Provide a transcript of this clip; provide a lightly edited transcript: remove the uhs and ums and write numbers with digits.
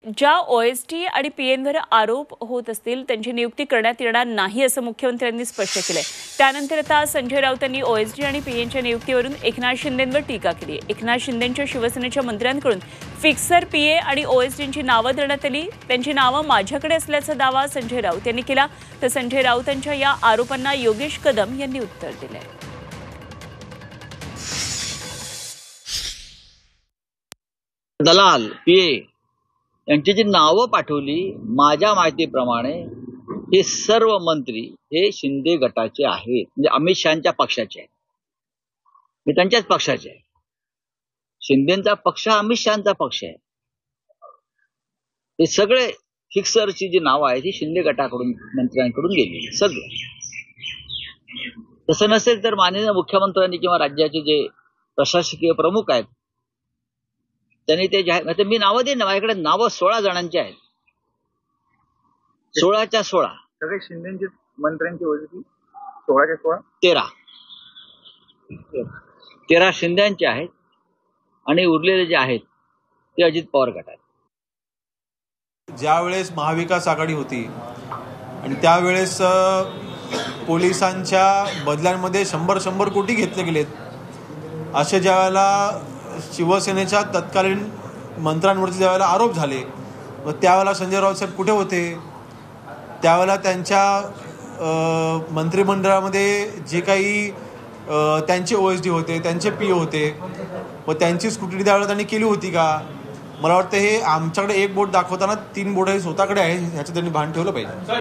ज्या ओएसटी आणि पीएनवर आरोप होत असतील त्यांची नियुक्ती करण्यात येणार नाही असं मुख्यमंत्र्यांनी स्पष्ट केलंय। त्यानंतर आता संजय राऊतांनी ओएसडी आणि पीएनच्या नियुक्तीवरून एकनाथ शिंदेंवर टीका केली। एकनाथ शिंदेंच्या शिवसेनेच्या मंत्र्यांकडून फिक्सर पीए आणि ओएसडींची नावं देण्यात आली। त्यांची नावं माझ्याकडे असल्याचा दावा संजय राऊत यांनी केला। तर संजय राऊतांच्या या आरोपांना योगेश कदम यांनी उत्तर दिले। दलाल पीए यांची जी नावं पाठवली, माझ्या माहितीप्रमाणे हे सर्व मंत्री हे शिंदे गटाचे आहेत, म्हणजे अमित शहांच्या पक्षाचे आहेत, हे त्यांच्याच पक्षाचे आहे। शिंदेचा पक्ष अमित शहांचा पक्ष आहे। हे सगळे फिक्सरची जी नावं आहेत ही शिंदे गटाकडून मंत्र्यांकडून गेली सगळं। तसं नसेल तर माननीय मुख्यमंत्र्यांनी किंवा राज्याचे जे प्रशासकीय प्रमुख आहेत त्यांनी ते जाहीर, मी नावं देईन ना, माझ्याकडे नावं 16 जणांची आहेत। 16च्या 16 सगळे शिंदेचे मंत्र्यांची ओळखी 16च्या 16 13 शिंदेचे आहेत आणि उरलेले जे आहेत ते अजित पवार गटात। ज्यावेळेस महाविकास आघाडी होती आणि त्यावेळेस पोलिसांच्या बदल्यांमध्ये 100 कोटी घेतले गेलेत, असे ज्यावेळेला शिवसेनेच्या तत्कालीन मंत्र्यांवरती ज्यावेळेला आरोप झाले, व त्यावेळेला संजय राऊत साहेब कुठे होते? त्यावेळेला त्यांच्या मंत्रिमंडळामध्ये जे काही त्यांचे ओएसडी होते, त्यांचे पीए होते, व त्यांची स्क्रुटिनी त्यावेळेला त्यांनी केली होती का? मला वाटतं हे आमच्याकडे एक बोट दाखवताना 3 बोट हे स्वतःकडे आहे, ह्याचं त्यांनी भान ठेवलं पाहिजे।